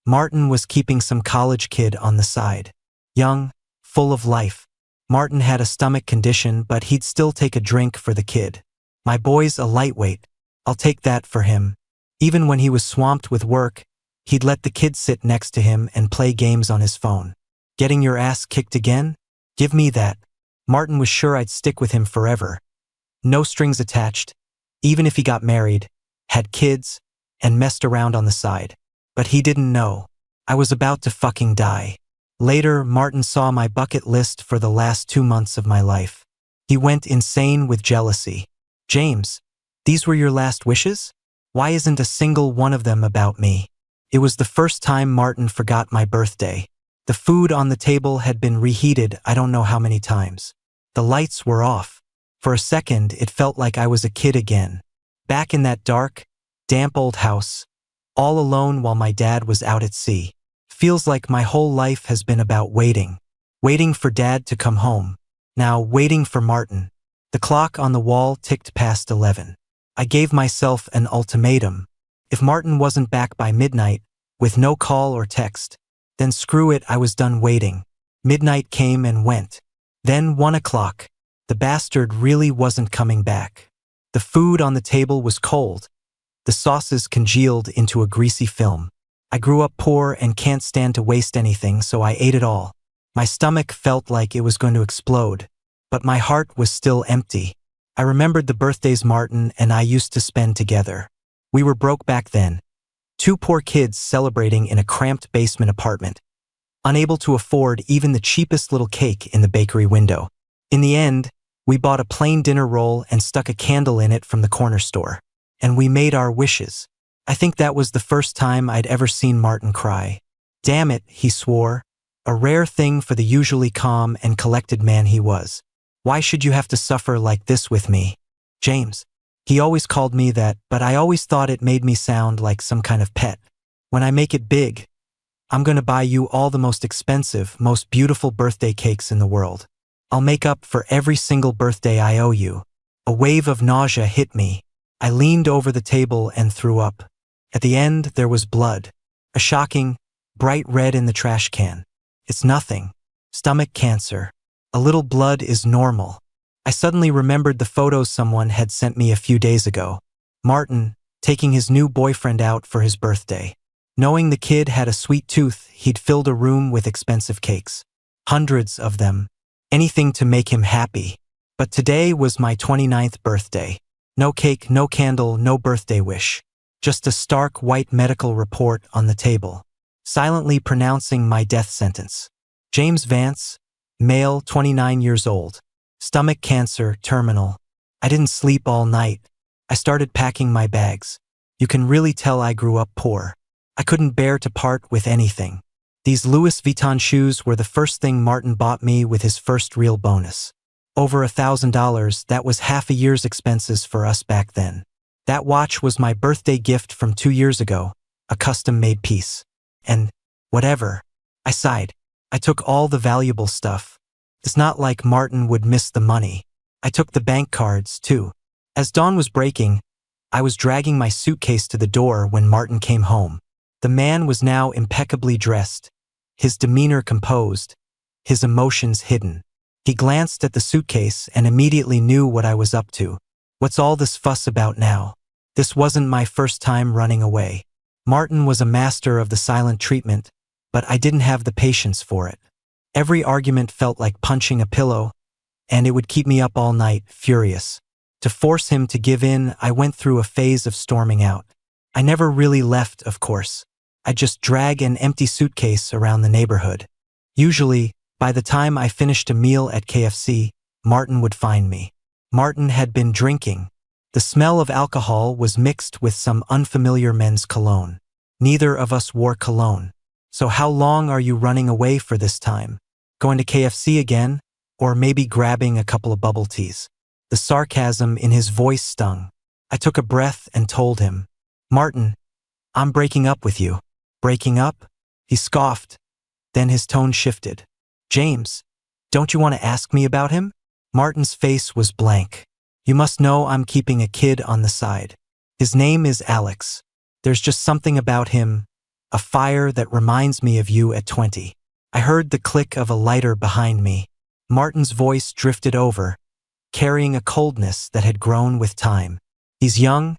Martin was keeping some college kid on the side. Young, full of life. Martin had a stomach condition, but he'd still take a drink for the kid. My boy's a lightweight. I'll take that for him. Even when he was swamped with work, he'd let the kid sit next to him and play games on his phone. Getting your ass kicked again? Give me that. Martin was sure I'd stick with him forever. No strings attached, even if he got married, had kids, and messed around on the side. But he didn't know. I was about to fucking die. Later, Martin saw my bucket list for the last 2 months of my life. He went insane with jealousy. James, these were your last wishes? Why isn't a single one of them about me? It was the first time Martin forgot my birthday. The food on the table had been reheated I don't know how many times. The lights were off. For a second, it felt like I was a kid again. Back in that dark, damp old house, all alone while my dad was out at sea. Feels like my whole life has been about waiting. Waiting for Dad to come home. Now waiting for Martin. The clock on the wall ticked past 11. I gave myself an ultimatum. If Martin wasn't back by midnight, with no call or text, then screw it, I was done waiting. Midnight came and went. Then 1 o'clock. The bastard really wasn't coming back. The food on the table was cold. The sauces congealed into a greasy film. I grew up poor and can't stand to waste anything, so I ate it all. My stomach felt like it was going to explode, but my heart was still empty. I remembered the birthdays Martin and I used to spend together. We were broke back then. 2 poor kids celebrating in a cramped basement apartment, unable to afford even the cheapest little cake in the bakery window. In the end, we bought a plain dinner roll and stuck a candle in it from the corner store. And we made our wishes. I think that was the first time I'd ever seen Martin cry. Damn it, he swore. A rare thing for the usually calm and collected man he was. Why should you have to suffer like this with me? James. He always called me that, but I always thought it made me sound like some kind of pet. When I make it big, I'm gonna buy you all the most expensive, most beautiful birthday cakes in the world. I'll make up for every single birthday I owe you. A wave of nausea hit me. I leaned over the table and threw up. At the end, there was blood. A shocking, bright red in the trash can. It's nothing. Stomach cancer. A little blood is normal. I suddenly remembered the photos someone had sent me a few days ago. Martin, taking his new boyfriend out for his birthday. Knowing the kid had a sweet tooth, he'd filled a room with expensive cakes. Hundreds of them. Anything to make him happy. But today was my 29th birthday. No cake, no candle, no birthday wish. Just a stark white medical report on the table, silently pronouncing my death sentence. James Vance, male, 29 years old. Stomach cancer, terminal. I didn't sleep all night. I started packing my bags. You can really tell I grew up poor. I couldn't bear to part with anything. These Louis Vuitton shoes were the first thing Martin bought me with his first real bonus. Over $1,000, that was half a year's expenses for us back then. That watch was my birthday gift from 2 years ago, a custom-made piece. And, whatever. I sighed. I took all the valuable stuff. It's not like Martin would miss the money. I took the bank cards, too. As dawn was breaking, I was dragging my suitcase to the door when Martin came home. The man was now impeccably dressed, his demeanor composed, his emotions hidden. He glanced at the suitcase and immediately knew what I was up to. What's all this fuss about now? This wasn't my first time running away. Martin was a master of the silent treatment, but I didn't have the patience for it. Every argument felt like punching a pillow, and it would keep me up all night, furious. To force him to give in, I went through a phase of storming out. I never really left, of course. I'd just drag an empty suitcase around the neighborhood. Usually, by the time I finished a meal at KFC, Martin would find me. Martin had been drinking. The smell of alcohol was mixed with some unfamiliar men's cologne. Neither of us wore cologne. So how long are you running away for this time? Going to KFC again? Or maybe grabbing a couple of bubble teas? The sarcasm in his voice stung. I took a breath and told him, Martin, I'm breaking up with you. Breaking up? He scoffed. Then his tone shifted. James, don't you want to ask me about him? Martin's face was blank. You must know I'm keeping a kid on the side. His name is Alex. There's just something about him. A fire that reminds me of you at 20. I heard the click of a lighter behind me. Martin's voice drifted over, carrying a coldness that had grown with time. He's young,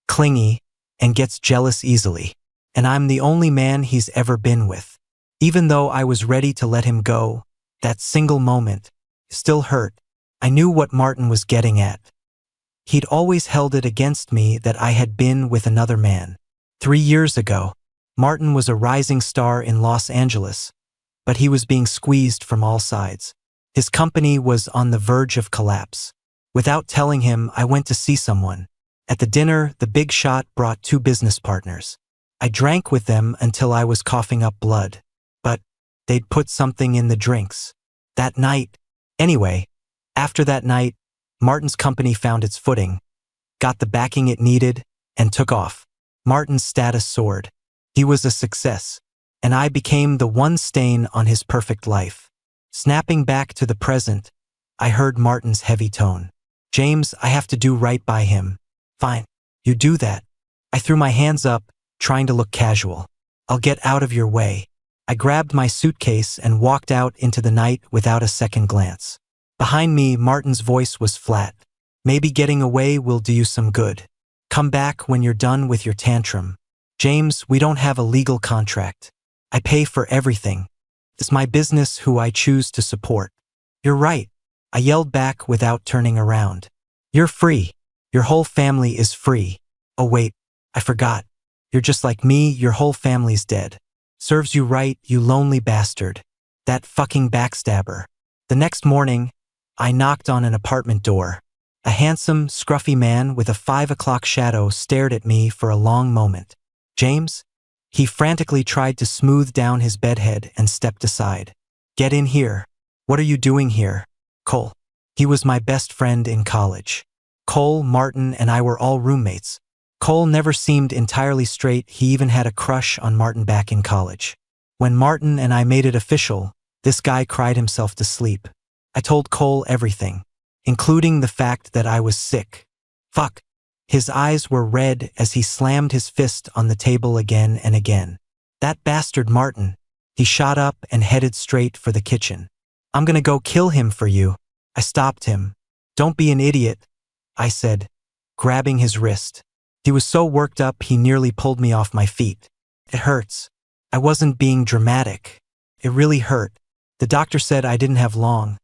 clingy, and gets jealous easily. And I'm the only man he's ever been with. Even though I was ready to let him go, that single moment still hurt. I knew what Martin was getting at. He'd always held it against me that I had been with another man. 3 years ago, Martin was a rising star in Los Angeles, but he was being squeezed from all sides. His company was on the verge of collapse. Without telling him, I went to see someone. At the dinner, the big shot brought 2 business partners. I drank with them until I was coughing up blood. But they'd put something in the drinks. That night. Anyway, after that night, Martin's company found its footing, got the backing it needed, and took off. Martin's status soared. He was a success, and I became the one stain on his perfect life. Snapping back to the present, I heard Martin's heavy tone. James, I have to do right by him. Fine, you do that. I threw my hands up, trying to look casual. I'll get out of your way. I grabbed my suitcase and walked out into the night without a second glance. Behind me, Martin's voice was flat. Maybe getting away will do you some good. Come back when you're done with your tantrum. James, we don't have a legal contract. I pay for everything. It's my business who I choose to support. You're right, I yelled back without turning around. You're free. Your whole family is free. Oh wait, I forgot. You're just like me, your whole family's dead. Serves you right, you lonely bastard. That fucking backstabber. The next morning, I knocked on an apartment door. A handsome, scruffy man with a 5 o'clock shadow stared at me for a long moment. James? He frantically tried to smooth down his bedhead and stepped aside. Get in here. What are you doing here? Cole. He was my best friend in college. Cole, Martin, and I were all roommates. Cole never seemed entirely straight. He even had a crush on Martin back in college. When Martin and I made it official, this guy cried himself to sleep. I told Cole everything, including the fact that I was sick. Fuck. His eyes were red as he slammed his fist on the table again and again. That bastard Martin. He shot up and headed straight for the kitchen. I'm gonna go kill him for you. I stopped him. Don't be an idiot, I said, grabbing his wrist. He was so worked up he nearly pulled me off my feet. It hurts. I wasn't being dramatic. It really hurt. The doctor said I didn't have long.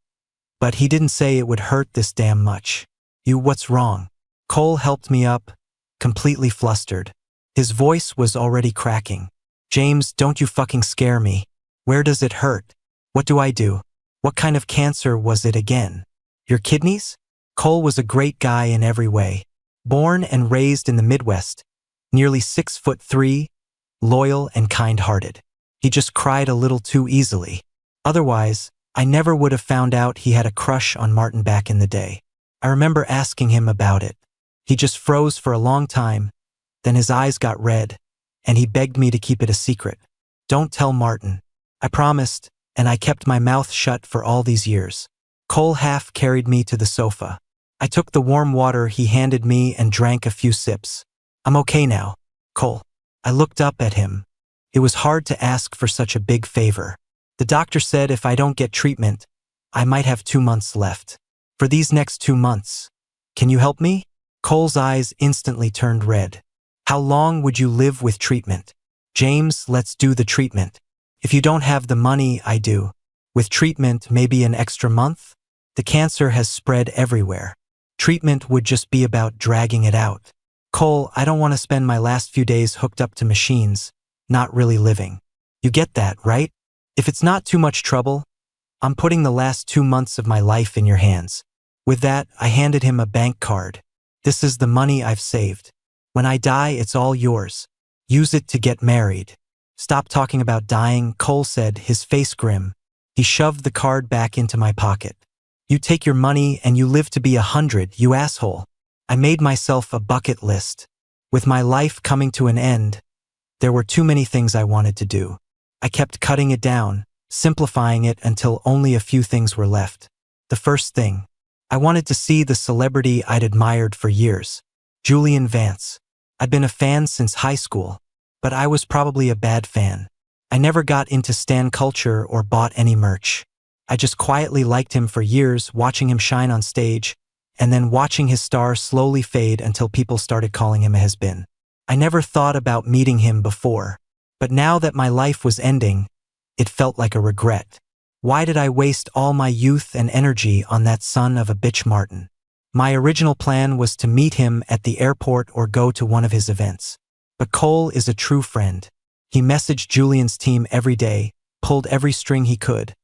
But he didn't say it would hurt this damn much. What's wrong? Cole helped me up, completely flustered. His voice was already cracking. James, don't you fucking scare me. Where does it hurt? What do I do? What kind of cancer was it again? Your kidneys? Cole was a great guy in every way. Born and raised in the Midwest, nearly 6'3", loyal and kind-hearted. He just cried a little too easily. Otherwise, I never would have found out he had a crush on Martin back in the day. I remember asking him about it. He just froze for a long time, then his eyes got red, and he begged me to keep it a secret. Don't tell Martin. I promised, and I kept my mouth shut for all these years. Cole half carried me to the sofa. I took the warm water he handed me and drank a few sips. I'm okay now, Cole. I looked up at him. It was hard to ask for such a big favor. The doctor said if I don't get treatment, I might have 2 months left. For these next 2 months, can you help me? Cole's eyes instantly turned red. How long would you live with treatment? James, let's do the treatment. If you don't have the money, I do. With treatment, maybe an extra month? The cancer has spread everywhere. Treatment would just be about dragging it out. Cole, I don't want to spend my last few days hooked up to machines, not really living. You get that, right? If it's not too much trouble, I'm putting the last 2 months of my life in your hands. With that, I handed him a bank card. This is the money I've saved. When I die, it's all yours. Use it to get married. Stop talking about dying, Cole said, his face grim. He shoved the card back into my pocket. You take your money and you live to be 100, you asshole. I made myself a bucket list. With my life coming to an end, there were too many things I wanted to do. I kept cutting it down, simplifying it until only a few things were left. The first thing, I wanted to see the celebrity I'd admired for years, Julian Vance. I'd been a fan since high school, but I was probably a bad fan. I never got into stan culture or bought any merch. I just quietly liked him for years, watching him shine on stage, and then watching his star slowly fade until people started calling him a has-been. I never thought about meeting him before, but now that my life was ending, it felt like a regret. Why did I waste all my youth and energy on that son of a bitch Martin? My original plan was to meet him at the airport or go to one of his events. But Cole is a true friend. He messaged Julian's team every day, pulled every string he could,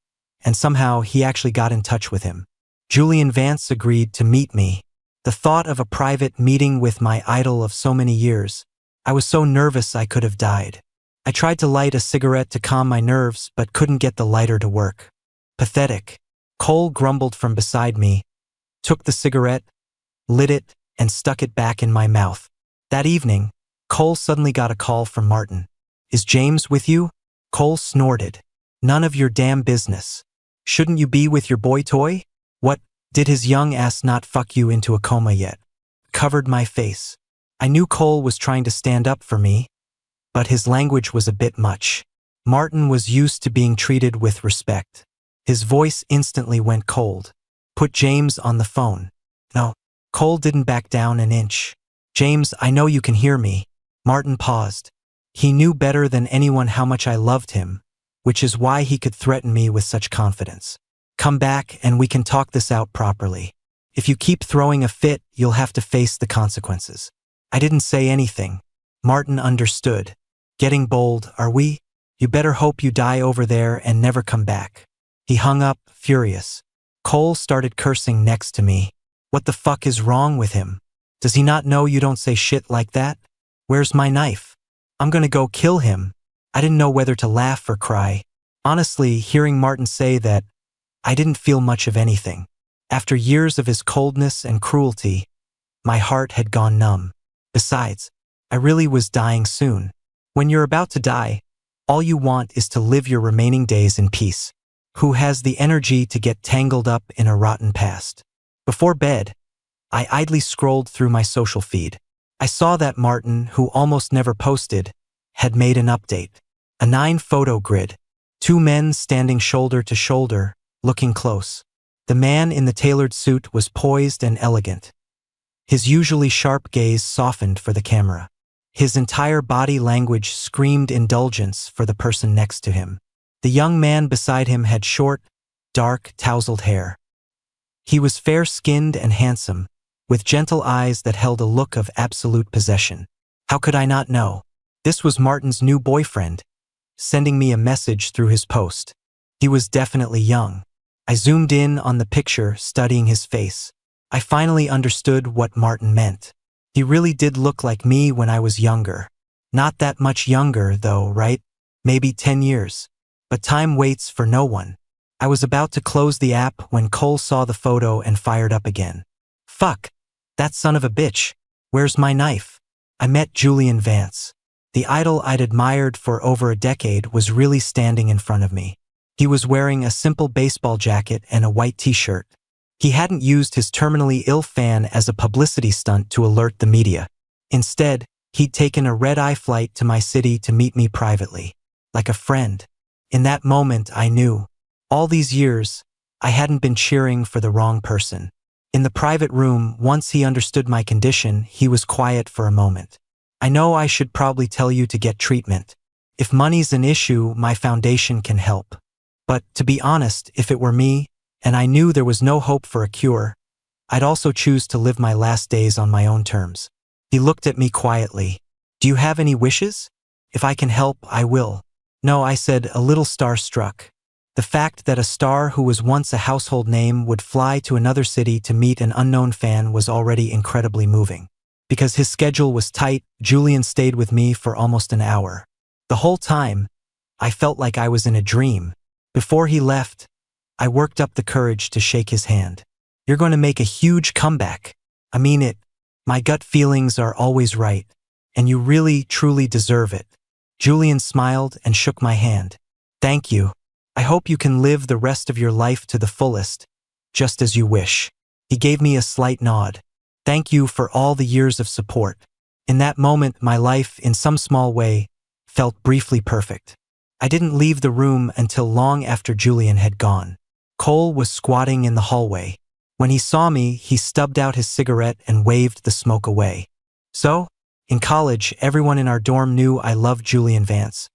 and somehow he actually got in touch with him. Julian Vance agreed to meet me. The thought of a private meeting with my idol of so many years, I was so nervous I could have died. I tried to light a cigarette to calm my nerves, but couldn't get the lighter to work. Pathetic. Cole grumbled from beside me, took the cigarette, lit it, and stuck it back in my mouth. That evening, Cole suddenly got a call from Martin. "Is James with you?" Cole snorted. "None of your damn business. Shouldn't you be with your boy toy? What, did his young ass not fuck you into a coma yet?" Covered my face. I knew Cole was trying to stand up for me, but his language was a bit much. Martin was used to being treated with respect. His voice instantly went cold. "Put James on the phone." No. Cole didn't back down an inch. "James, I know you can hear me." Martin paused. He knew better than anyone how much I loved him, which is why he could threaten me with such confidence. "Come back and we can talk this out properly. If you keep throwing a fit, you'll have to face the consequences." I didn't say anything. Martin understood. "Getting bold, are we? You better hope you die over there and never come back." He hung up, furious. Cole started cursing next to me. What the fuck is wrong with him? Does he not know you don't say shit like that? Where's my knife? I'm gonna go kill him. I didn't know whether to laugh or cry. Honestly, hearing Martin say that, I didn't feel much of anything. After years of his coldness and cruelty, my heart had gone numb. Besides, I really was dying soon. When you're about to die, all you want is to live your remaining days in peace. Who has the energy to get tangled up in a rotten past? Before bed, I idly scrolled through my social feed. I saw that Martin, who almost never posted, had made an update. A 9-photo grid. 2 men standing shoulder to shoulder, looking close. The man in the tailored suit was poised and elegant. His usually sharp gaze softened for the camera. His entire body language screamed indulgence for the person next to him. The young man beside him had short, dark, tousled hair. He was fair-skinned and handsome, with gentle eyes that held a look of absolute possession. How could I not know? This was Martin's new boyfriend, sending me a message through his post. He was definitely young. I zoomed in on the picture, studying his face. I finally understood what Martin meant. He really did look like me when I was younger. Not that much younger, though, right? Maybe 10 years. But time waits for no one. I was about to close the app when Cole saw the photo and fired up again. "Fuck! That son of a bitch! Where's my knife?" I met Julian Vance. The idol I'd admired for over a decade was really standing in front of me. He was wearing a simple baseball jacket and a white t-shirt. He hadn't used his terminally ill fan as a publicity stunt to alert the media. Instead, he'd taken a red-eye flight to my city to meet me privately. Like a friend. In that moment, I knew. All these years, I hadn't been cheering for the wrong person. In the private room, once he understood my condition, he was quiet for a moment. "I know I should probably tell you to get treatment. If money's an issue, my foundation can help. But, to be honest, if it were me, and I knew there was no hope for a cure, I'd also choose to live my last days on my own terms." He looked at me quietly. "Do you have any wishes? If I can help, I will." "No," I said, a little starstruck. The fact that a star who was once a household name would fly to another city to meet an unknown fan was already incredibly moving. Because his schedule was tight, Julian stayed with me for almost an hour. The whole time, I felt like I was in a dream. Before he left, I worked up the courage to shake his hand. "You're going to make a huge comeback. I mean it. My gut feelings are always right, and you really, truly deserve it." Julian smiled and shook my hand. "Thank you. I hope you can live the rest of your life to the fullest, just as you wish." He gave me a slight nod. "Thank you for all the years of support." In that moment, my life, in some small way, felt briefly perfect. I didn't leave the room until long after Julian had gone. Cole was squatting in the hallway. When he saw me, he stubbed out his cigarette and waved the smoke away. So, in college, everyone in our dorm knew I loved Julian Vance.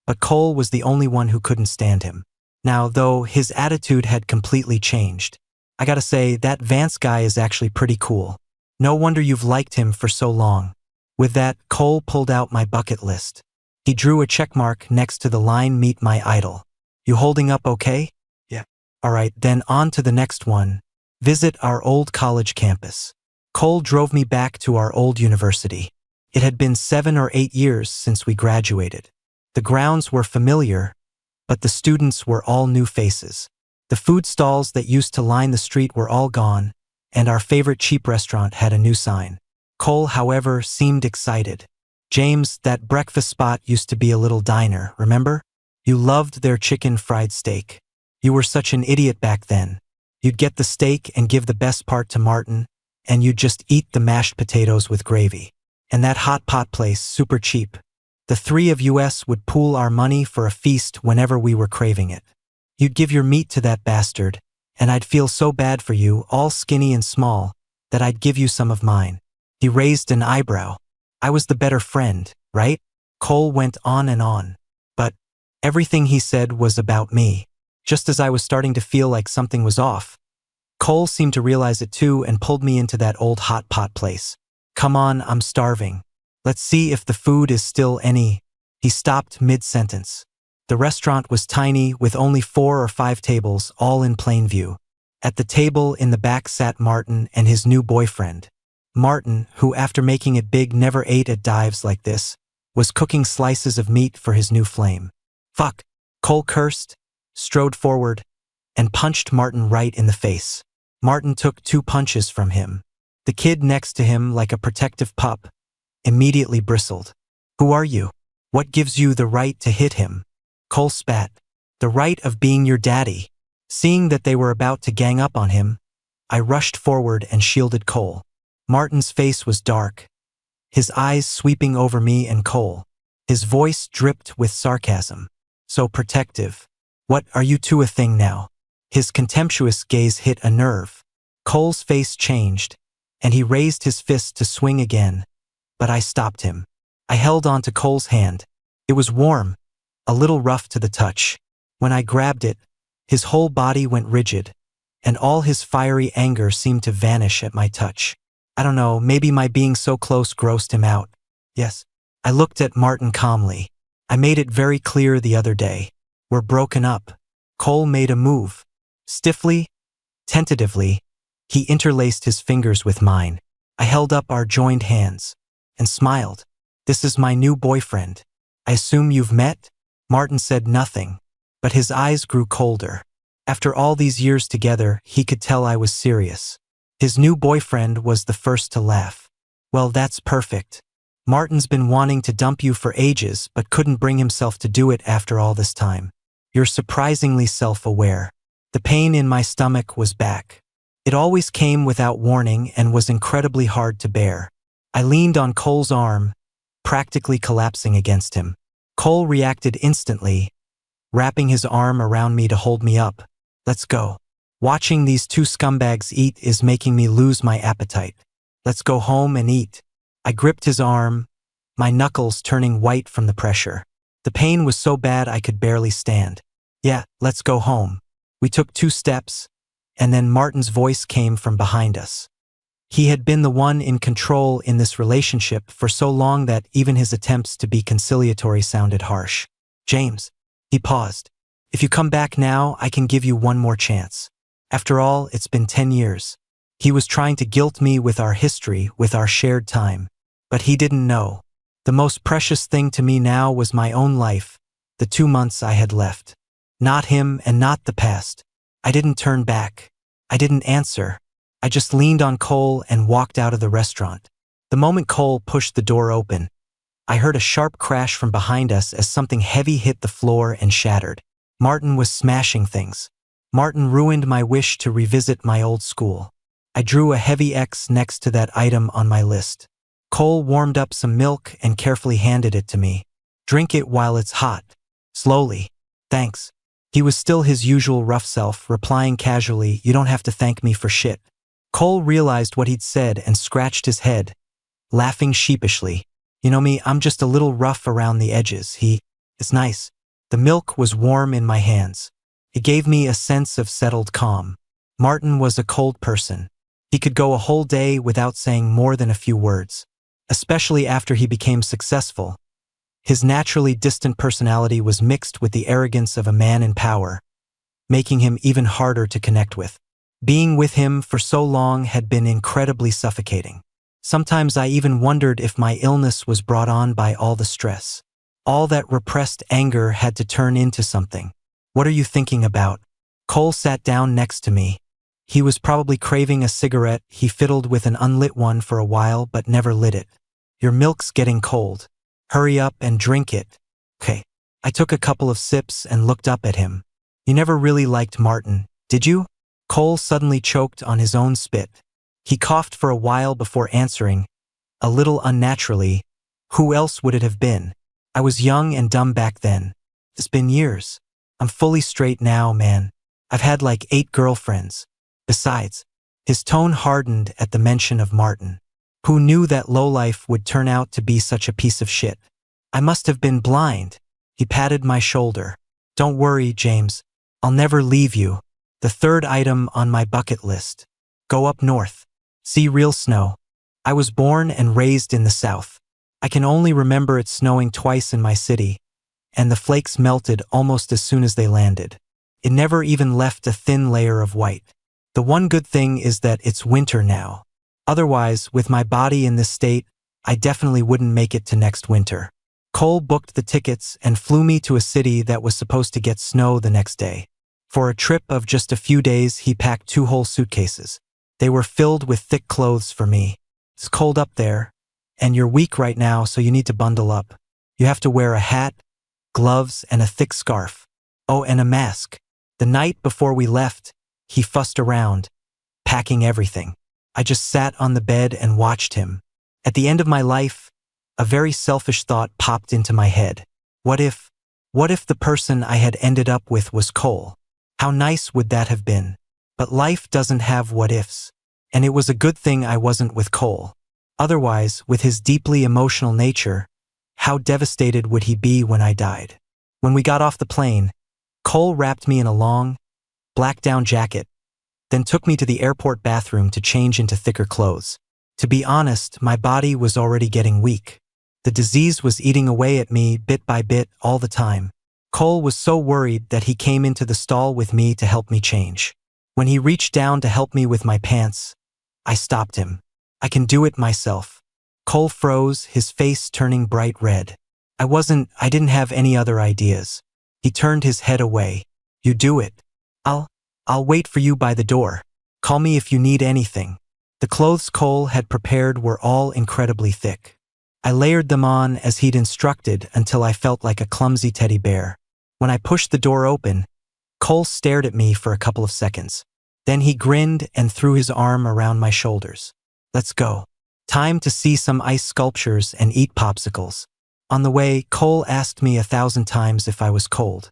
But Cole was the only one who couldn't stand him. Now, though, his attitude had completely changed. I gotta say, that Vance guy is actually pretty cool. No wonder you've liked him for so long. With that, Cole pulled out my bucket list. He drew a checkmark next to the line "Meet my idol." You holding up okay? Yeah. Alright, then on to the next one. Visit our old college campus. Cole drove me back to our old university. It had been 7 or 8 years since we graduated. The grounds were familiar, but the students were all new faces. The food stalls that used to line the street were all gone, and our favorite cheap restaurant had a new sign. Cole, however, seemed excited. James, that breakfast spot used to be a little diner, remember? You loved their chicken fried steak. You were such an idiot back then. You'd get the steak and give the best part to Martin, and you'd just eat the mashed potatoes with gravy. And that hot pot place, super cheap. The three of us would pool our money for a feast whenever we were craving it. You'd give your meat to that bastard, and I'd feel so bad for you, all skinny and small, that I'd give you some of mine. He raised an eyebrow. I was the better friend, right? Cole went on and on. But everything he said was about me. Just as I was starting to feel like something was off, Cole seemed to realize it too and pulled me into that old hot pot place. Come on, I'm starving. Let's see if the food is still any. He stopped mid-sentence. The restaurant was tiny, with only 4 or 5 tables, all in plain view. At the table in the back sat Martin and his new boyfriend. Martin, who after making it big never ate at dives like this, was cooking slices of meat for his new flame. Fuck, Cole cursed, strode forward, and punched Martin right in the face. Martin took 2 punches from him. The kid next to him, like a protective pup, immediately bristled. Who are you? What gives you the right to hit him? Cole spat. The right of being your daddy. Seeing that they were about to gang up on him, I rushed forward and shielded Cole. Martin's face was dark, his eyes sweeping over me and Cole. His voice dripped with sarcasm. So protective. What, are you two a thing now? His contemptuous gaze hit a nerve. Cole's face changed, and he raised his fist to swing again, but I stopped him. I held on to Cole's hand. It was warm, a little rough to the touch. When I grabbed it, his whole body went rigid, and all his fiery anger seemed to vanish at my touch. I don't know, maybe my being so close grossed him out. Yes. I looked at Martin calmly. I made it very clear the other day. We're broken up. Cole made a move. Stiffly, tentatively, he interlaced his fingers with mine. I held up our joined hands and smiled. This is my new boyfriend. I assume you've met? Martin said nothing, but his eyes grew colder. After all these years together, he could tell I was serious. His new boyfriend was the first to laugh. Well, that's perfect. Martin's been wanting to dump you for ages but couldn't bring himself to do it after all this time. You're surprisingly self-aware. The pain in my stomach was back. It always came without warning and was incredibly hard to bear. I leaned on Cole's arm, practically collapsing against him. Cole reacted instantly, wrapping his arm around me to hold me up. Let's go. Watching these 2 scumbags eat is making me lose my appetite. Let's go home and eat. I gripped his arm, my knuckles turning white from the pressure. The pain was so bad I could barely stand. Yeah, let's go home. We took 2 steps, and then Martin's voice came from behind us. He had been the one in control in this relationship for so long that even his attempts to be conciliatory sounded harsh. James, he paused. If you come back now, I can give you one more chance. After all, it's been 10 years. He was trying to guilt me with our history, with our shared time. But he didn't know. The most precious thing to me now was my own life, the 2 months I had left. Not him and not the past. I didn't turn back. I didn't answer. I just leaned on Cole and walked out of the restaurant. The moment Cole pushed the door open, I heard a sharp crash from behind us as something heavy hit the floor and shattered. Martin was smashing things. Martin ruined my wish to revisit my old school. I drew a heavy X next to that item on my list. Cole warmed up some milk and carefully handed it to me. Drink it while it's hot. Slowly. Thanks. He was still his usual rough self, replying casually, "You don't have to thank me for shit." Cole realized what he'd said and scratched his head, laughing sheepishly. "You know me, I'm just a little rough around the edges." It's nice. The milk was warm in my hands. It gave me a sense of settled calm. Martin was a cold person. He could go a whole day without saying more than a few words. Especially after he became successful. His naturally distant personality was mixed with the arrogance of a man in power, making him even harder to connect with. Being with him for so long had been incredibly suffocating. Sometimes I even wondered if my illness was brought on by all the stress. All that repressed anger had to turn into something. "What are you thinking about?" Cole sat down next to me. He was probably craving a cigarette. He fiddled with an unlit one for a while but never lit it. "Your milk's getting cold. Hurry up and drink it." "Okay." I took a couple of sips and looked up at him. "You never really liked Martin, did you?" Cole suddenly choked on his own spit. He coughed for a while before answering, a little unnaturally, "Who else would it have been? I was young and dumb back then. It's been years. I'm fully straight now, man. I've had like 8 girlfriends. Besides," his tone hardened at the mention of Martin. "Who knew that lowlife would turn out to be such a piece of shit? I must have been blind." He patted my shoulder. "Don't worry, James. I'll never leave you. The 3rd item on my bucket list. Go up north. See real snow. I was born and raised in the South. I can only remember it snowing twice in my city, and the flakes melted almost as soon as they landed. It never even left a thin layer of white. The one good thing is that it's winter now. Otherwise, with my body in this state, I definitely wouldn't make it to next winter." Cole booked the tickets and flew me to a city that was supposed to get snow the next day. For a trip of just a few days, he packed 2 whole suitcases. They were filled with thick clothes for me. "It's cold up there, and you're weak right now, so you need to bundle up. You have to wear a hat, gloves, and a thick scarf. Oh, and a mask." The night before we left, he fussed around, packing everything. I just sat on the bed and watched him. At the end of my life, a very selfish thought popped into my head. What if the person I had ended up with was Cole? How nice would that have been? But life doesn't have what ifs. And it was a good thing I wasn't with Cole. Otherwise, with his deeply emotional nature, how devastated would he be when I died? When we got off the plane, Cole wrapped me in a long, black down jacket, then took me to the airport bathroom to change into thicker clothes. To be honest, my body was already getting weak. The disease was eating away at me bit by bit all the time. Cole was so worried that he came into the stall with me to help me change. When he reached down to help me with my pants, I stopped him. "I can do it myself." Cole froze, his face turning bright red. I didn't have any other ideas. He turned his head away. "You do it. I'll wait for you by the door. Call me if you need anything." The clothes Cole had prepared were all incredibly thick. I layered them on as he'd instructed until I felt like a clumsy teddy bear. When I pushed the door open, Cole stared at me for a couple of seconds. Then he grinned and threw his arm around my shoulders. "Let's go. Time to see some ice sculptures and eat popsicles." On the way, Cole asked me 1,000 times if I was cold.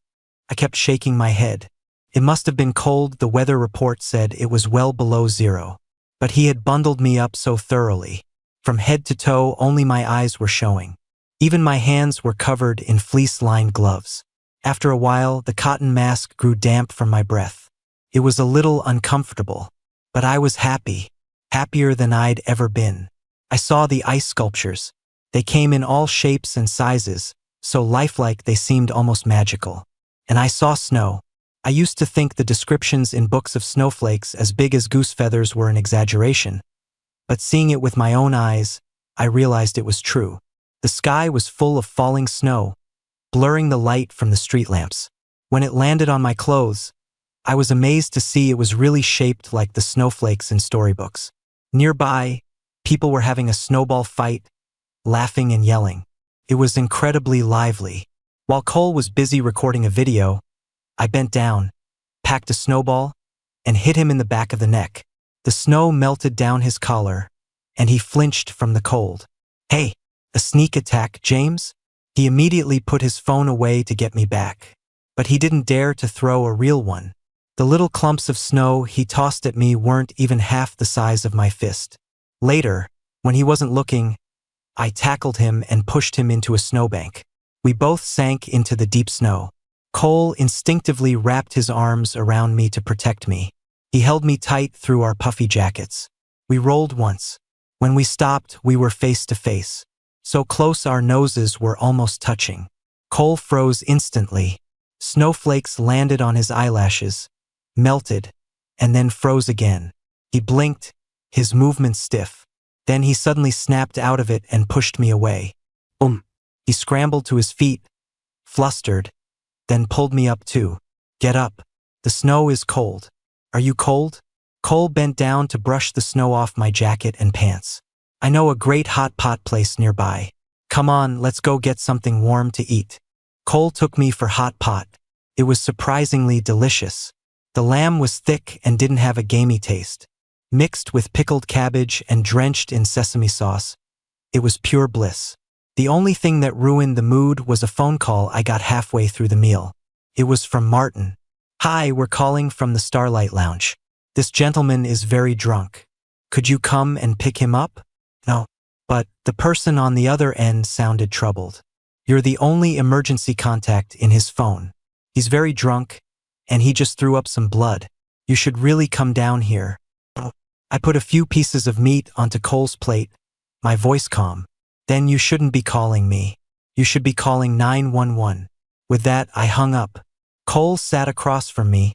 I kept shaking my head. It must have been cold. The weather report said it was well below 0. But he had bundled me up so thoroughly. From head to toe, only my eyes were showing. Even my hands were covered in fleece-lined gloves. After a while, the cotton mask grew damp from my breath. It was a little uncomfortable, but I was happy, happier than I'd ever been. I saw the ice sculptures. They came in all shapes and sizes, so lifelike they seemed almost magical. And I saw snow. I used to think the descriptions in books of snowflakes as big as goose feathers were an exaggeration. But seeing it with my own eyes, I realized it was true. The sky was full of falling snow, blurring the light from the street lamps. When it landed on my clothes, I was amazed to see it was really shaped like the snowflakes in storybooks. Nearby, people were having a snowball fight, laughing and yelling. It was incredibly lively. While Cole was busy recording a video, I bent down, packed a snowball, and hit him in the back of the neck. The snow melted down his collar, and he flinched from the cold. "Hey, a sneak attack, James?" He immediately put his phone away to get me back. But he didn't dare to throw a real one. The little clumps of snow he tossed at me weren't even half the size of my fist. Later, when he wasn't looking, I tackled him and pushed him into a snowbank. We both sank into the deep snow. Cole instinctively wrapped his arms around me to protect me. He held me tight through our puffy jackets. We rolled once. When we stopped, we were face to face. So close our noses were almost touching. Cole froze instantly. Snowflakes landed on his eyelashes, melted, and then froze again. He blinked, his movements stiff. Then he suddenly snapped out of it and pushed me away. He scrambled to his feet, flustered, then pulled me up too. Get up. The snow is cold. Are you cold? Cole bent down to brush the snow off my jacket and pants. I know a great hot pot place nearby. Come on, let's go get something warm to eat. Cole took me for hot pot. It was surprisingly delicious. The lamb was thick and didn't have a gamey taste. Mixed with pickled cabbage and drenched in sesame sauce, it was pure bliss. The only thing that ruined the mood was a phone call I got halfway through the meal. It was from Martin. Hi, we're calling from the Starlight Lounge. This gentleman is very drunk. Could you come and pick him up? No. But the person on the other end sounded troubled. You're the only emergency contact in his phone. He's very drunk, and he just threw up some blood. You should really come down here. I put a few pieces of meat onto Cole's plate, my voice calm. Then you shouldn't be calling me. You should be calling 911. With that, I hung up. Cole sat across from me,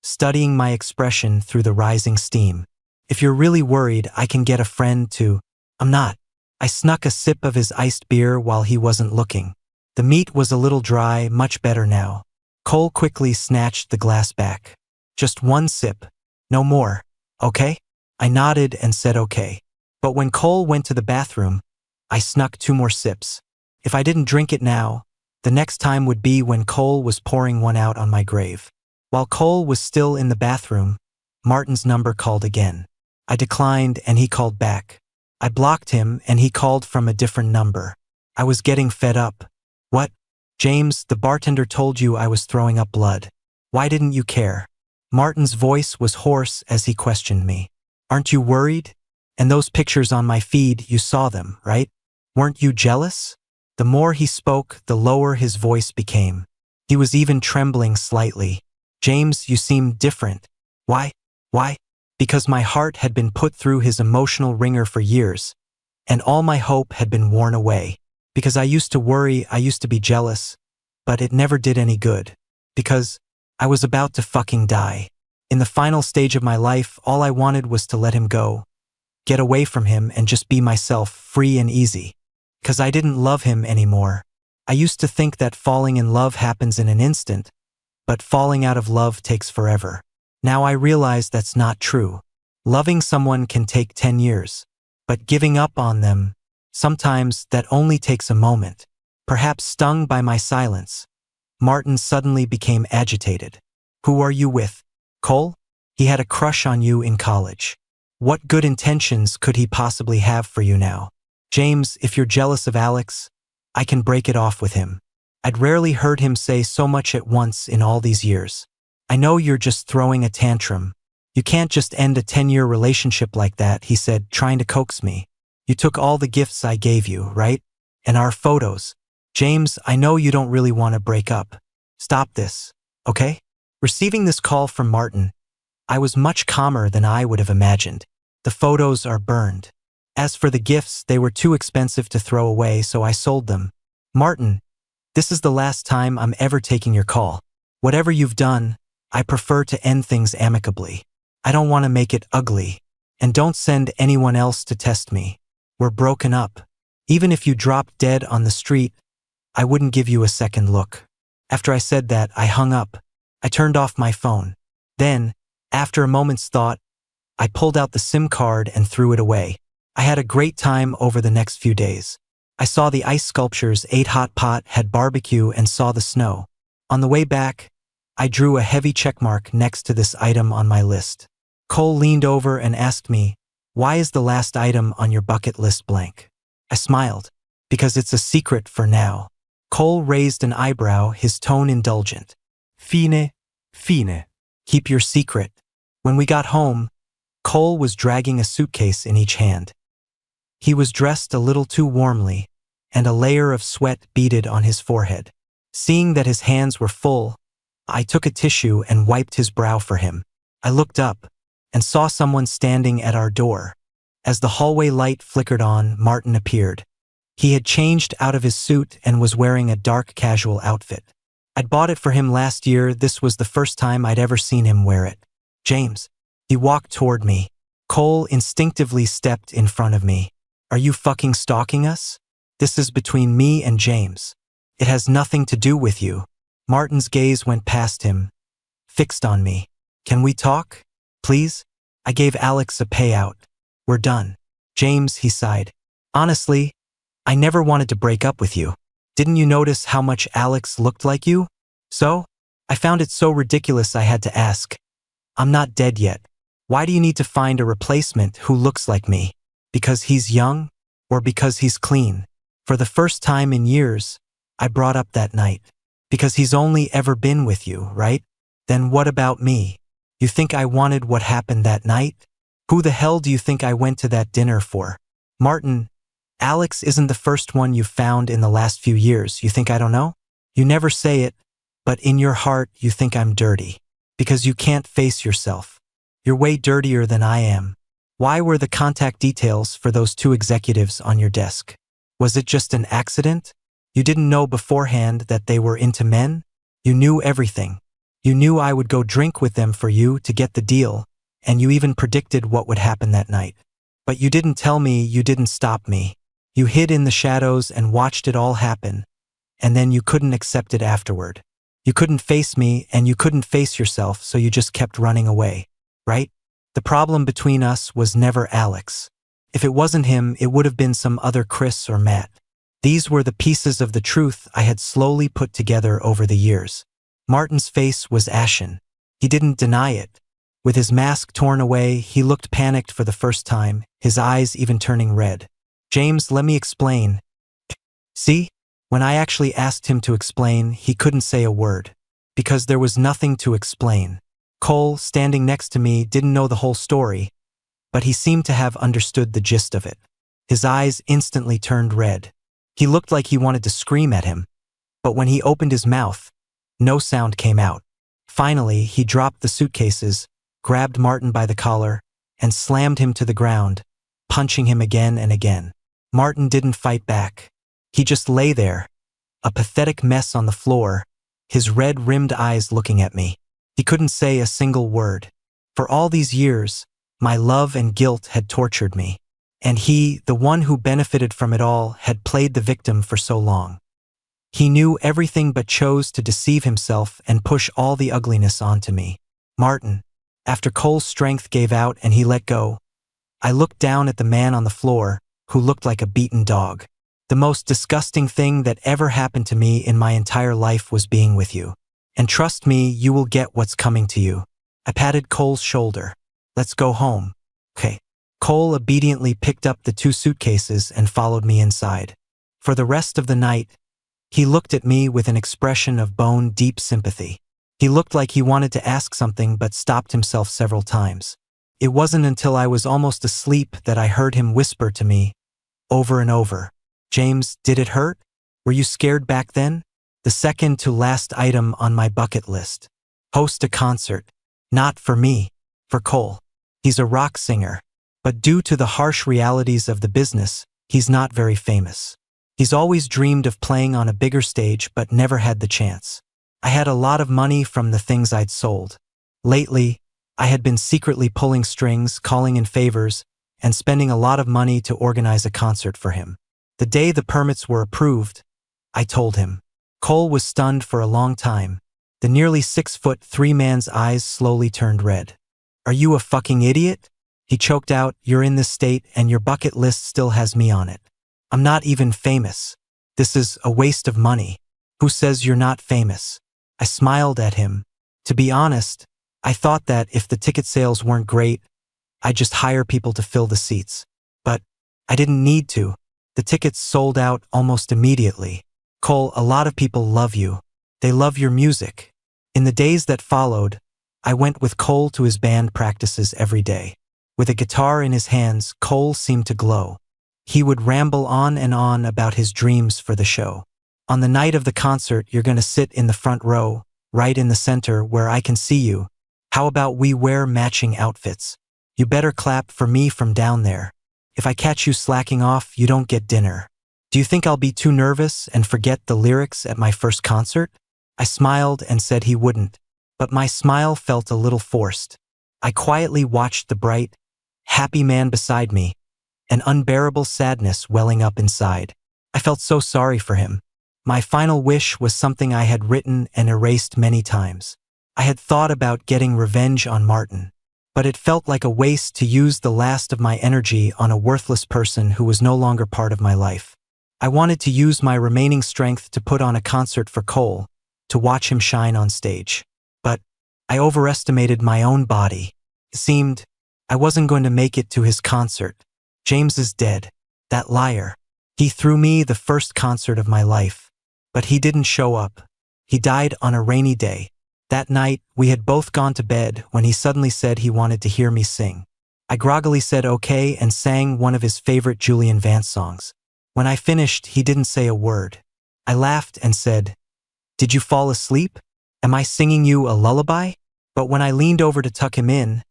studying my expression through the rising steam. If you're really worried, I can get a friend to. I'm not. I snuck a sip of his iced beer while he wasn't looking. The meat was a little dry, much better now. Cole quickly snatched the glass back. Just one sip. No more. Okay? I nodded and said okay. But when Cole went to the bathroom, I snuck 2 more sips. If I didn't drink it now, the next time would be when Cole was pouring one out on my grave. While Cole was still in the bathroom, Martin's number called again. I declined and he called back. I blocked him and he called from a different number. I was getting fed up. What? James, the bartender told you I was throwing up blood. Why didn't you care? Martin's voice was hoarse as he questioned me. Aren't you worried? And those pictures on my feed, you saw them, right? Weren't you jealous? The more he spoke, the lower his voice became. He was even trembling slightly. James, you seem different. Why? Why? Because my heart had been put through his emotional ringer for years, and all my hope had been worn away. Because I used to worry, I used to be jealous, but it never did any good. Because I was about to fucking die. In the final stage of my life, all I wanted was to let him go, get away from him and just be myself, free and easy. Because I didn't love him anymore. I used to think that falling in love happens in an instant, but falling out of love takes forever. Now I realize that's not true. Loving someone can take 10 years, but giving up on them, sometimes that only takes a moment. Perhaps stung by my silence, Martin suddenly became agitated. Who are you with? Cole? He had a crush on you in college. What good intentions could he possibly have for you now? James, if you're jealous of Alex, I can break it off with him. I'd rarely heard him say so much at once in all these years. I know you're just throwing a tantrum. You can't just end a 10-year relationship like that, he said, trying to coax me. You took all the gifts I gave you, right? And our photos. James, I know you don't really want to break up. Stop this, okay? Receiving this call from Martin, I was much calmer than I would have imagined. The photos are burned. As for the gifts, they were too expensive to throw away, so I sold them. Martin, this is the last time I'm ever taking your call. Whatever you've done, I prefer to end things amicably. I don't want to make it ugly. And don't send anyone else to test me. We're broken up. Even if you dropped dead on the street, I wouldn't give you a second look. After I said that, I hung up. I turned off my phone. Then, after a moment's thought, I pulled out the SIM card and threw it away. I had a great time over the next few days. I saw the ice sculptures, ate hot pot, had barbecue, and saw the snow. On the way back, I drew a heavy checkmark next to this item on my list. Cole leaned over and asked me, "Why is the last item on your bucket list blank?" I smiled. Because it's a secret for now. Cole raised an eyebrow, his tone indulgent. Fine, fine. Keep your secret. When we got home, Cole was dragging a suitcase in each hand. He was dressed a little too warmly, and a layer of sweat beaded on his forehead. Seeing that his hands were full, I took a tissue and wiped his brow for him. I looked up and saw someone standing at our door. As the hallway light flickered on, Martin appeared. He had changed out of his suit and was wearing a dark casual outfit. I'd bought it for him last year. This was the first time I'd ever seen him wear it. James. He walked toward me. Cole instinctively stepped in front of me. Are you fucking stalking us? This is between me and James. It has nothing to do with you. Martin's gaze went past him, fixed on me. Can we talk? Please? I gave Alex a payout. We're done. James, he sighed. Honestly, I never wanted to break up with you. Didn't you notice how much Alex looked like you? So? I found it so ridiculous I had to ask. I'm not dead yet. Why do you need to find a replacement who looks like me? Because he's young? Or because he's clean? For the first time in years, I brought up that night. Because he's only ever been with you, right? Then what about me? You think I wanted what happened that night? Who the hell do you think I went to that dinner for? Martin, Alex isn't the first one you've found in the last few years. You think I don't know? You never say it, but in your heart you think I'm dirty. Because you can't face yourself. You're way dirtier than I am. Why were the contact details for those two executives on your desk? Was it just an accident? You didn't know beforehand that they were into men? You knew everything. You knew I would go drink with them for you to get the deal, and you even predicted what would happen that night. But you didn't tell me, you didn't stop me. You hid in the shadows and watched it all happen, and then you couldn't accept it afterward. You couldn't face me, and you couldn't face yourself, so you just kept running away, right? The problem between us was never Alex. If it wasn't him, it would have been some other Chris or Matt. These were the pieces of the truth I had slowly put together over the years. Martin's face was ashen. He didn't deny it. With his mask torn away, he looked panicked for the first time, his eyes even turning red. James, let me explain. See? When I actually asked him to explain, he couldn't say a word. Because there was nothing to explain. Cole, standing next to me, didn't know the whole story, but he seemed to have understood the gist of it. His eyes instantly turned red. He looked like he wanted to scream at him, but when he opened his mouth, no sound came out. Finally, he dropped the suitcases, grabbed Martin by the collar, and slammed him to the ground, punching him again and again. Martin didn't fight back. He just lay there, a pathetic mess on the floor, his red-rimmed eyes looking at me. He couldn't say a single word. For all these years, my love and guilt had tortured me. And he, the one who benefited from it all, had played the victim for so long. He knew everything but chose to deceive himself and push all the ugliness onto me. Martin, after Cole's strength gave out and he let go, I looked down at the man on the floor, who looked like a beaten dog. The most disgusting thing that ever happened to me in my entire life was being with you. And trust me, you will get what's coming to you. I patted Cole's shoulder. Let's go home. Okay. Cole obediently picked up the two suitcases and followed me inside. For the rest of the night, he looked at me with an expression of bone-deep sympathy. He looked like he wanted to ask something but stopped himself several times. It wasn't until I was almost asleep that I heard him whisper to me, over and over, James, did it hurt? Were you scared back then? The second to last item on my bucket list. Host a concert. Not for me, for Cole. He's a rock singer. But due to the harsh realities of the business, he's not very famous. He's always dreamed of playing on a bigger stage but never had the chance. I had a lot of money from the things I'd sold. Lately, I had been secretly pulling strings, calling in favors, and spending a lot of money to organize a concert for him. The day the permits were approved, I told him. Cole was stunned for a long time. The nearly 6'3" man's eyes slowly turned red. Are you a fucking idiot? He choked out, you're in this state and your bucket list still has me on it. I'm not even famous. This is a waste of money. Who says you're not famous? I smiled at him. To be honest, I thought that if the ticket sales weren't great, I'd just hire people to fill the seats. But I didn't need to. The tickets sold out almost immediately. Cole, a lot of people love you. They love your music. In the days that followed, I went with Cole to his band practices every day. With a guitar in his hands, Cole seemed to glow. He would ramble on and on about his dreams for the show. On the night of the concert, you're gonna sit in the front row, right in the center where I can see you. How about we wear matching outfits? You better clap for me from down there. If I catch you slacking off, you don't get dinner. Do you think I'll be too nervous and forget the lyrics at my first concert? I smiled and said he wouldn't, but my smile felt a little forced. I quietly watched the bright, happy man beside me, an unbearable sadness welling up inside. I felt so sorry for him. My final wish was something I had written and erased many times. I had thought about getting revenge on Martin, but it felt like a waste to use the last of my energy on a worthless person who was no longer part of my life. I wanted to use my remaining strength to put on a concert for Cole, to watch him shine on stage. But I overestimated my own body. It seemed I wasn't going to make it to his concert. James is dead. That liar. He threw me the first concert of my life. But he didn't show up. He died on a rainy day. That night, we had both gone to bed when he suddenly said he wanted to hear me sing. I groggily said okay and sang one of his favorite Julian Vance songs. When I finished, he didn't say a word. I laughed and said, "Did you fall asleep? Am I singing you a lullaby?" But when I leaned over to tuck him in,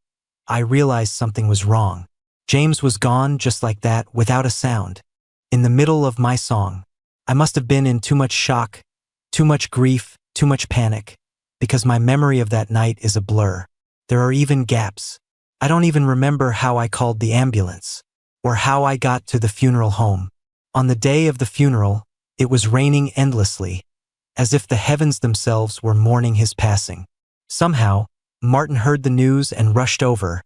I realized something was wrong. James was gone just like that, without a sound. In the middle of my song. I must have been in too much shock, too much grief, too much panic, because my memory of that night is a blur. There are even gaps. I don't even remember how I called the ambulance, or how I got to the funeral home. On the day of the funeral, it was raining endlessly, as if the heavens themselves were mourning his passing. Somehow, Martin heard the news and rushed over,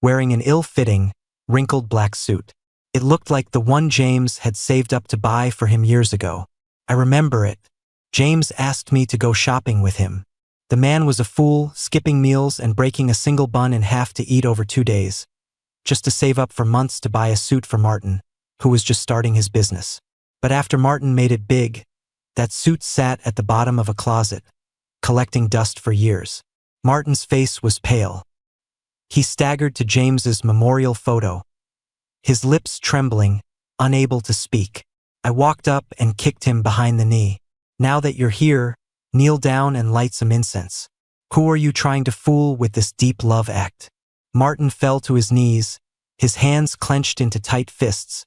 wearing an ill-fitting, wrinkled black suit. It looked like the one James had saved up to buy for him years ago. I remember it. James asked me to go shopping with him. The man was a fool, skipping meals and breaking a single bun in half to eat over 2 days, just to save up for months to buy a suit for Martin, who was just starting his business. But after Martin made it big, that suit sat at the bottom of a closet, collecting dust for years. Martin's face was pale. He staggered to James's memorial photo, his lips trembling, unable to speak. I walked up and kicked him behind the knee. "Now that you're here, kneel down and light some incense. Who are you trying to fool with this deep love act?" Martin fell to his knees, his hands clenched into tight fists,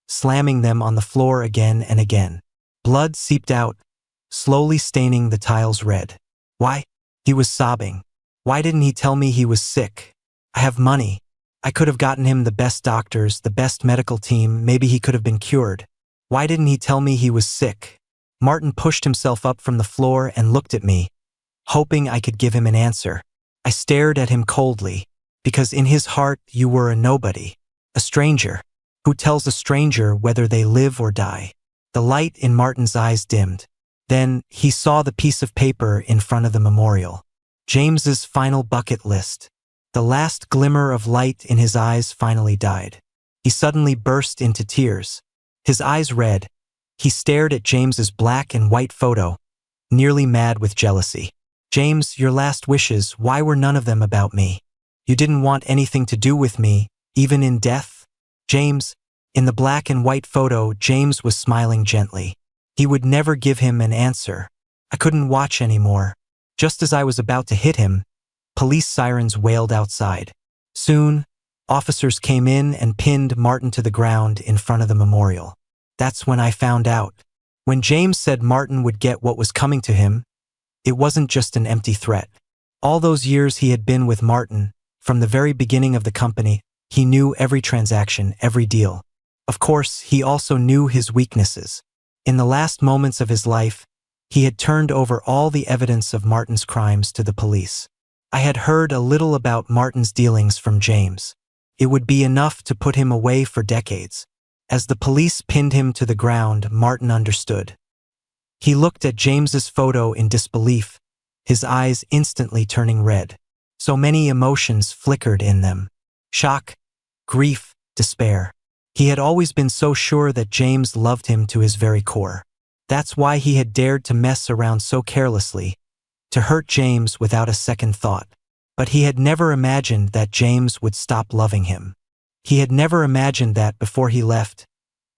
slamming them on the floor again and again. Blood seeped out, slowly staining the tiles red. "Why?" He was sobbing. "Why didn't he tell me he was sick? I have money. I could have gotten him the best doctors, the best medical team, maybe he could have been cured. Why didn't he tell me he was sick?" Martin pushed himself up from the floor and looked at me, hoping I could give him an answer. I stared at him coldly, because in his heart you were a nobody, a stranger. Who tells a stranger whether they live or die? The light in Martin's eyes dimmed. Then he saw the piece of paper in front of the memorial. James's final bucket list. The last glimmer of light in his eyes finally died. He suddenly burst into tears. His eyes red. He stared at James's black and white photo, nearly mad with jealousy. "James, your last wishes, why were none of them about me? You didn't want anything to do with me, even in death?" James, in the black and white photo, James was smiling gently. He would never give him an answer. I couldn't watch anymore. Just as I was about to hit him, police sirens wailed outside. Soon, officers came in and pinned Martin to the ground in front of the memorial. That's when I found out. When James said Martin would get what was coming to him, it wasn't just an empty threat. All those years he had been with Martin, from the very beginning of the company, he knew every transaction, every deal. Of course, he also knew his weaknesses. In the last moments of his life, he had turned over all the evidence of Martin's crimes to the police. I had heard a little about Martin's dealings from James. It would be enough to put him away for decades. As the police pinned him to the ground, Martin understood. He looked at James's photo in disbelief, his eyes instantly turning red. So many emotions flickered in them. Shock, grief, despair. He had always been so sure that James loved him to his very core. That's why he had dared to mess around so carelessly, to hurt James without a second thought. But he had never imagined that James would stop loving him. He had never imagined that before he left,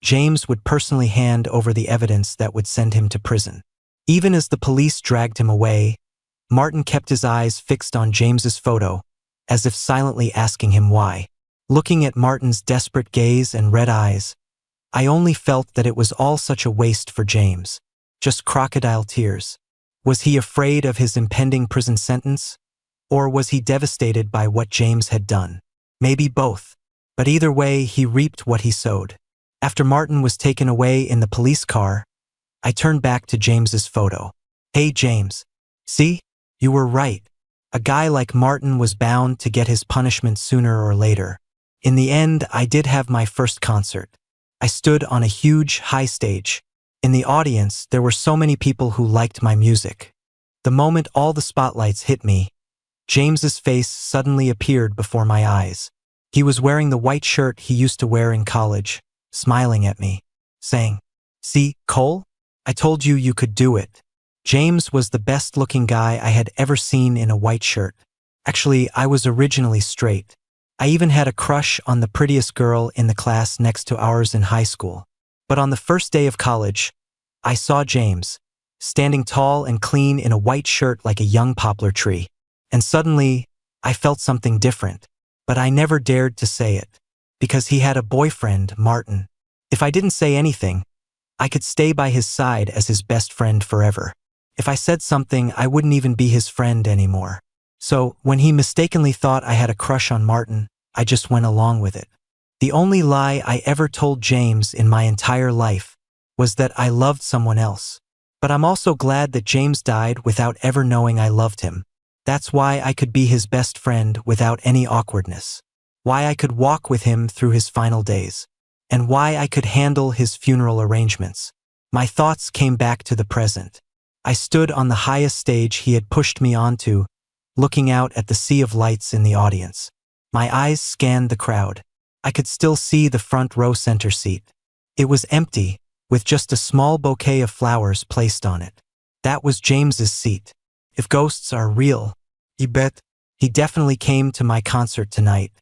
James would personally hand over the evidence that would send him to prison. Even as the police dragged him away, Martin kept his eyes fixed on James's photo, as if silently asking him why. Looking at Martin's desperate gaze and red eyes, I only felt that it was all such a waste for James. Just crocodile tears. Was he afraid of his impending prison sentence? Or was he devastated by what James had done? Maybe both. But either way, he reaped what he sowed. After Martin was taken away in the police car, I turned back to James's photo. Hey James, see? You were right. A guy like Martin was bound to get his punishment sooner or later. In the end, I did have my first concert. I stood on a huge, high stage. In the audience, there were so many people who liked my music. The moment all the spotlights hit me, James's face suddenly appeared before my eyes. He was wearing the white shirt he used to wear in college, smiling at me, saying, "See, Cole? I told you you could do it." James was the best-looking guy I had ever seen in a white shirt. Actually, I was originally straight. I even had a crush on the prettiest girl in the class next to ours in high school. But on the first day of college, I saw James, standing tall and clean in a white shirt like a young poplar tree. And suddenly, I felt something different. But I never dared to say it. Because he had a boyfriend, Martin. If I didn't say anything, I could stay by his side as his best friend forever. If I said something, I wouldn't even be his friend anymore. So, when he mistakenly thought I had a crush on Martin, I just went along with it. The only lie I ever told James in my entire life was that I loved someone else. But I'm also glad that James died without ever knowing I loved him. That's why I could be his best friend without any awkwardness. Why I could walk with him through his final days. And why I could handle his funeral arrangements. My thoughts came back to the present. I stood on the highest stage he had pushed me onto, looking out at the sea of lights in the audience. My eyes scanned the crowd. I could still see the front row center seat. It was empty, with just a small bouquet of flowers placed on it. That was James's seat. If ghosts are real, you bet. He definitely came to my concert tonight.